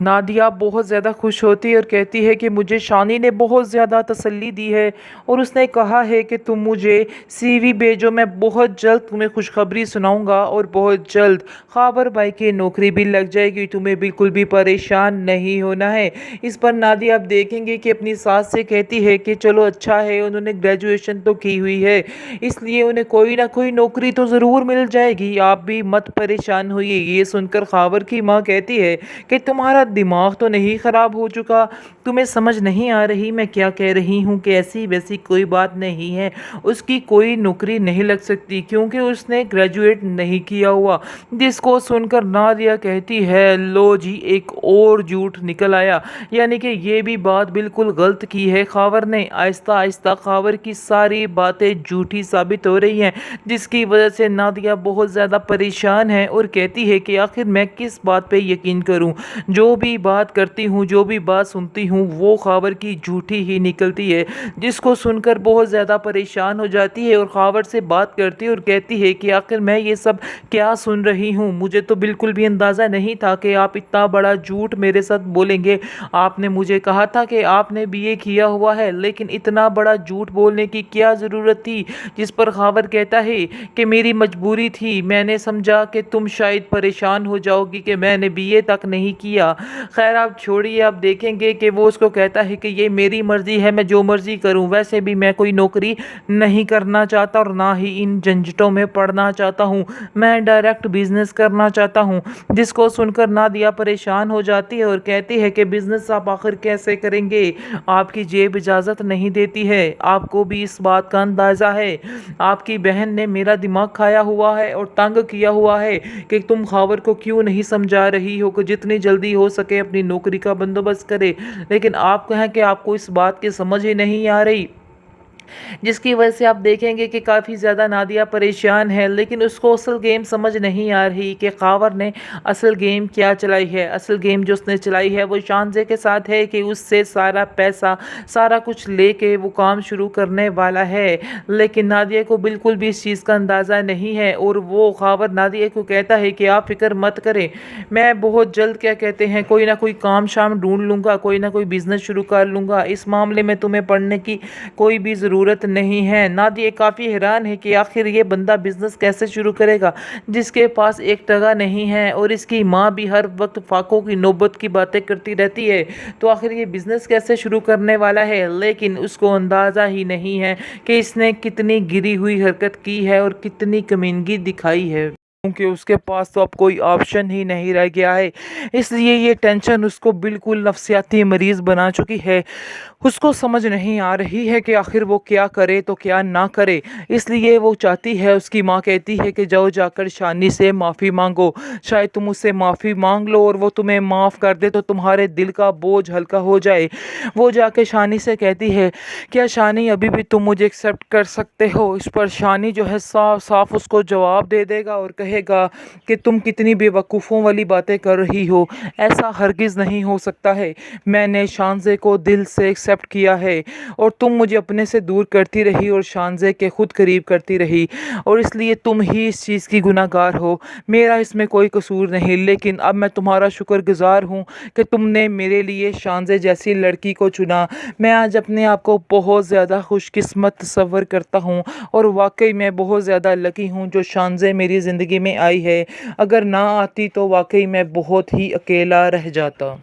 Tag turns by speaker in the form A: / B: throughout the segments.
A: नादिया बहुत ज़्यादा खुश होती है और कहती है कि मुझे शानी ने बहुत ज़्यादा तसल्ली दी है और उसने कहा है कि तुम मुझे सीवी भेजो, मैं बहुत जल्द तुम्हें खुशखबरी सुनाऊंगा और बहुत जल्द खाबर भाई की नौकरी भी लग जाएगी, तुम्हें बिल्कुल भी परेशान नहीं होना है। इस पर नादिया आप देखेंगे कि अपनी सास से कहती है कि चलो अच्छा है, उन्होंने ग्रेजुएशन तो की हुई है, इसलिए उन्हें कोई ना कोई नौकरी तो ज़रूर मिल जाएगी, आप भी मत परेशान होइए। ये सुनकर खाबर की माँ कहती है कि तुम्हारा दिमाग तो नहीं ख़राब हो चुका, तुम्हें समझ नहीं आ रही मैं क्या कह रही हूँ कि ऐसी वैसी कोई बात नहीं है, उसकी कोई नौकरी नहीं लग सकती क्योंकि उसने ग्रेजुएट नहीं किया हुआ। जिसको सुनकर नादिया कहती है लो जी, एक और झूठ निकल आया, यानी कि ये भी बात बिल्कुल गलत की है खावर ने। आहिस्ता आहिस्ता खावर की सारी बातें झूठी साबित हो रही हैं, जिसकी वजह से नादिया बहुत ज़्यादा परेशान है और कहती है कि आखिर मैं किस बात पे यकीन करूं, जो भी बात करती हूँ, जो भी बात सुनती हूँ वो खाबर की झूठी ही निकलती है। जिसको सुनकर बहुत ज़्यादा परेशान हो जाती है और खाबर से बात करती है और कहती है कि आखिर मैं ये सब क्या सुन रही हूँ, मुझे तो बिल्कुल भी अंदाज़ा नहीं था कि आप इतना बड़ा झूठ मेरे साथ बोलेंगे। आपने मुझे कहा था कि आपने बीए किया हुआ है, लेकिन इतना बड़ा झूठ बोलने की क्या ज़रूरत थी। जिस पर खाबर कहता है कि मेरी मजबूरी थी, मैंने समझा कि तुम शायद परेशान हो जाओगी कि मैंने बीए तक नहीं किया। खैर आप छोड़िए, आप देखेंगे कि वो उसको कहता है कि ये मेरी मर्ज़ी है, मैं जो मर्ज़ी करूं, वैसे भी मैं कोई नौकरी नहीं करना चाहता और ना ही इन झंझटों में पड़ना चाहता हूं, मैं डायरेक्ट बिजनेस करना चाहता हूं। जिसको सुनकर नादिया परेशान हो जाती है और कहती है कि बिजनेस आप आखिर कैसे करेंगे, आपकी जेब इजाज़त नहीं देती है, आपको भी इस बात का अंदाज़ा है, आपकी बहन ने मेरा दिमाग खाया हुआ है और तंग किया हुआ है कि तुम खावर को क्यों नहीं समझा रही हो कि जितनी जल्दी हो सके अपनी नौकरी का बंदोबस्त करे, लेकिन आप कहें कि आपको इस बात की समझ ही नहीं आ रही। जिसकी वजह से आप देखेंगे कि काफ़ी ज़्यादा नादिया परेशान है, लेकिन उसको असल गेम समझ नहीं आ रही कि खावर ने असल गेम क्या चलाई है। असल गेम जो उसने चलाई है वो शानजे के साथ है कि उससे सारा पैसा सारा कुछ लेके वो काम शुरू करने वाला है, लेकिन नादिया को बिल्कुल भी इस चीज़ का अंदाज़ा नहीं है और वो खावर नादिया को कहता है कि आप फिक्र मत करें, मैं बहुत जल्द क्या कहते हैं कोई ना कोई काम शाम ढूंढ लूँगा, कोई ना कोई बिज़नेस शुरू कर लूँगा, इस मामले में तुम्हें पढ़ने की कोई भी ज़रूरत नहीं है। नादिया काफ़ी हैरान है कि आखिर ये बंदा बिज़नेस कैसे शुरू करेगा जिसके पास एक टका नहीं है और इसकी माँ भी हर वक्त फाकों की नौबत की बातें करती रहती है, तो आखिर ये बिज़नेस कैसे शुरू करने वाला है। लेकिन उसको अंदाज़ा ही नहीं है कि इसने कितनी गिरी हुई हरकत की है और कितनी कमीनगी दिखाई है, क्योंकि उसके पास तो अब कोई ऑप्शन ही नहीं रह गया है। इसलिए ये टेंशन उसको बिल्कुल नफसियाती मरीज़ बना चुकी है। उसको समझ नहीं आ रही है कि आखिर वो क्या करे तो क्या ना करे। इसलिए वो चाहती है, उसकी माँ कहती है कि जाओ जाकर शानी से माफ़ी मांगो, शायद तुम उससे माफ़ी मांग लो और वो तुम्हें माफ़ कर दे तो तुम्हारे दिल का बोझ हल्का हो जाए। वो जाके शानी से कहती है क्या शानी अभी भी तुम मुझे एक्सेप्ट कर सकते हो। इस पर शानी जो है साफ साफ उसको जवाब दे देगा और कहेगा कि तुम कितनी बेवकूफ़ों वाली बातें कर रही हो, ऐसा हरगिज़ नहीं हो सकता है, मैंने शानजे को दिल से एक्सेप्ट किया है और तुम मुझे अपने से दूर करती रही और शानजे के खुद करीब करती रही और इसलिए तुम ही इस चीज़ की गुनाहगार हो, मेरा इसमें कोई कसूर नहीं। लेकिन अब मैं तुम्हारा शुक्रगुजार हूँ कि तुमने मेरे लिए शानजे जैसी लड़की को चुना। मैं आज अपने आप को बहुत ज़्यादा खुशकिस्मत तस्वर करता हूँ और वाकई मैं बहुत ज़्यादा लकी हूँ जो शानजे मेरी ज़िंदगी में आई है, अगर ना आती तो वाकई मैं बहुत ही अकेला रह जाता।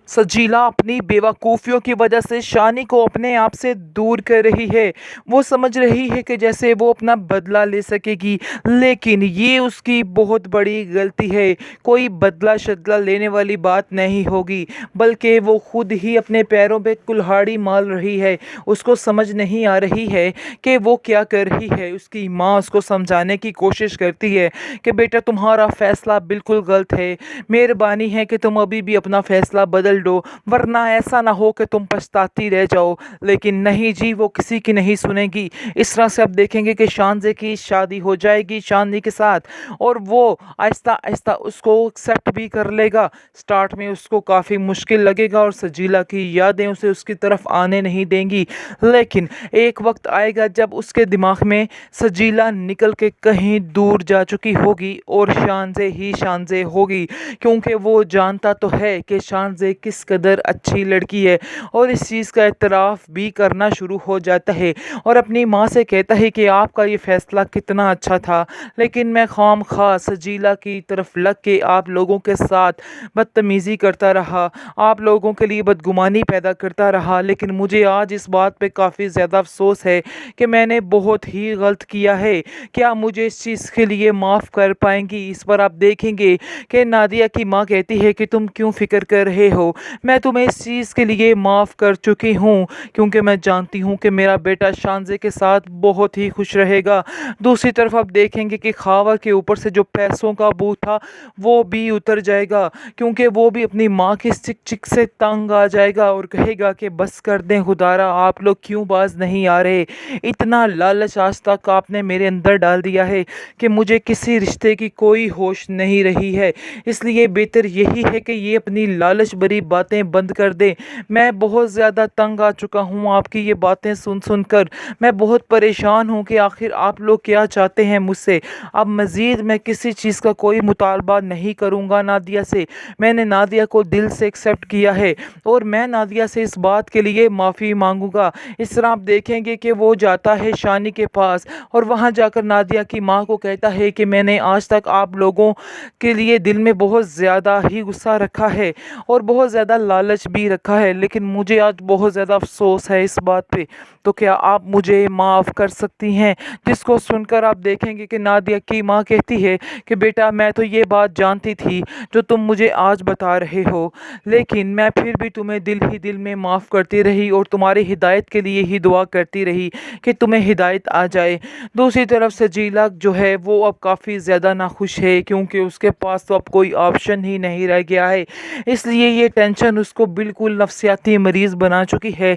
A: सजीला अपनी बेवकूफ़ियों की वजह से शानी को अपने आप से दूर कर रही है। वो समझ रही है कि जैसे वो अपना बदला ले सकेगी, लेकिन ये उसकी बहुत बड़ी गलती है। कोई बदला शदला लेने वाली बात नहीं होगी, बल्कि वो खुद ही अपने पैरों पे कुल्हाड़ी मार रही है। उसको समझ नहीं आ रही है कि वो क्या कर रही है। उसकी माँ उसको समझाने की कोशिश करती है कि बेटा तुम्हारा फ़ैसला बिल्कुल गलत है, मेहरबानी है कि तुम अभी भी अपना फ़ैसला बदल बदल दो, वरना ऐसा ना हो कि तुम पछताती रह जाओ। लेकिन नहीं जी, वो किसी की नहीं सुनेगी। इस तरह से आप देखेंगे कि शानजे की शादी हो जाएगी चांदनी के साथ, और वो आहिस्ता आहिस्ता उसको एक्सेप्ट भी कर लेगा। स्टार्ट में उसको काफ़ी मुश्किल लगेगा और सजीला की यादें उसे उसकी तरफ आने नहीं देंगी, लेकिन एक वक्त आएगा जब उसके दिमाग में सजीला निकल के कहीं दूर जा चुकी होगी और शानजे ही शानजे होगी, क्योंकि वो जानता तो है कि शानजे किस कदर अच्छी लड़की है, और इस चीज़ का एतराफ़ भी करना शुरू हो जाता है और अपनी माँ से कहता है कि आपका ये फ़ैसला कितना अच्छा था, लेकिन मैं खाम खा सजीला की तरफ लग के आप लोगों के साथ बदतमीज़ी करता रहा, आप लोगों के लिए बदगुमानी पैदा करता रहा। लेकिन मुझे आज इस बात पे काफ़ी ज़्यादा अफसोस है कि मैंने बहुत ही गलत किया है। क्या मुझे इस चीज़ के लिए माफ़ कर पाएंगी? इस पर आप देखेंगे कि नादिया की माँ कहती है कि तुम क्यों फ़िक्र कर रहे हो, मैं तुम्हें इस चीज़ के लिए माफ़ कर चुकी हूँ, क्योंकि मैं जानती हूँ कि मेरा बेटा शानजे के साथ बहुत ही खुश रहेगा। दूसरी तरफ आप देखेंगे कि खावर के ऊपर से जो पैसों का बोझ था वो भी उतर जाएगा, क्योंकि वो भी अपनी माँ की चिक चिक से तंग आ जाएगा और कहेगा कि बस कर दें खुदारा, आप लोग क्यों बाज नहीं आ रहे। इतना लालच आज तक आपने मेरे अंदर डाल दिया है कि मुझे किसी रिश्ते की कोई होश नहीं रही है, इसलिए बेहतर यही है कि ये अपनी लालच भरी बातें बंद कर दें। मैं बहुत ज़्यादा तंग आ चुका हूँ आपकी ये बातें सुन सुन कर, मैं बहुत परेशान हूँ कि आखिर आप लोग क्या चाहते हैं मुझसे। अब मज़ीद मैं किसी चीज़ का कोई मुतालबा नहीं करूँगा नादिया से। मैंने नादिया को दिल से एक्सेप्ट किया है और मैं नादिया से इस बात के लिए माफ़ी मांगूंगा। इस तरह आप देखेंगे कि वो जाता है शानी के पास और वहाँ जाकर नादिया की माँ को कहता है कि मैंने आज तक आप लोगों के लिए दिल में बहुत ज़्यादा ही गुस्सा रखा है और बहुत ज़्यादा लालच भी रखा है, लेकिन मुझे आज बहुत ज़्यादा अफसोस है इस बात पे। तो क्या आप मुझे माफ़ कर सकती हैं? जिसको सुनकर आप देखेंगे कि नादिया की माँ कहती है कि बेटा, मैं तो ये बात जानती थी जो तुम मुझे आज बता रहे हो, लेकिन मैं फिर भी तुम्हें दिल ही दिल में माफ़ करती रही और तुम्हारी हिदायत के लिए ही दुआ करती रही कि तुम्हें हिदायत आ जाए। दूसरी तरफ सजीला जो है वो अब काफ़ी ज़्यादा नाखुश है, क्योंकि उसके पास तो अब कोई ऑप्शन ही नहीं रह गया है, इसलिए ये टेंशन उसको बिल्कुल नफसियाती मरीज़ बना चुकी है।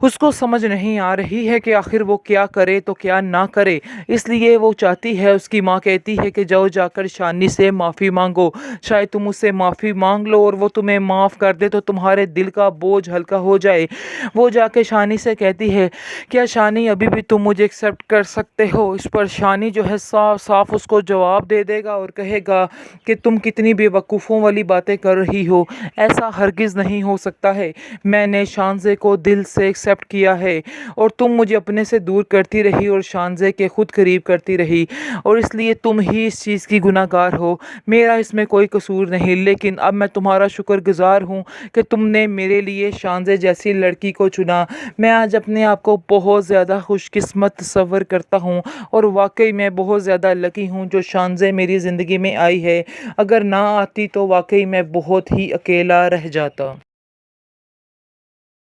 A: उसको समझ नहीं आ रही है कि आखिर वो क्या करे तो क्या ना करे, इसलिए वो चाहती है, उसकी माँ कहती है कि जाओ जाकर शानी से माफ़ी मांगो, शायद तुम उससे माफ़ी मांग लो और वो तुम्हें माफ़ कर दे तो तुम्हारे दिल का बोझ हल्का हो जाए। वो जाके शानी से कहती है, क्या शानी अभी भी तुम मुझे एक्सेप्ट कर सकते हो? इस पर शानी जो है साफ साफ उसको जवाब दे देगा और कहेगा कि तुम कितनी बेवकूफ़ों वाली बातें कर रही हो, ऐसा हरगिज़ नहीं हो सकता है। मैंने शानजे को दिल से एक्सेप्ट किया है और तुम मुझे अपने से दूर करती रही और शानजे के खुद करीब करती रही, और इसलिए तुम ही इस चीज़ की गुनाहगार हो, मेरा इसमें कोई कसूर नहीं। लेकिन अब मैं तुम्हारा शुक्रगुजार हूँ कि तुमने मेरे लिए शानजे जैसी लड़की को चुना। मैं आज अपने आप को बहुत ज़्यादा खुशकिस्मत तस्वर करता हूँ और वाकई मैं बहुत ज़्यादा लकी हूँ जो शानजे मेरी ज़िंदगी में आई है। अगर ना आती तो वाकई मैं बहुत ही अकेला रह जाता।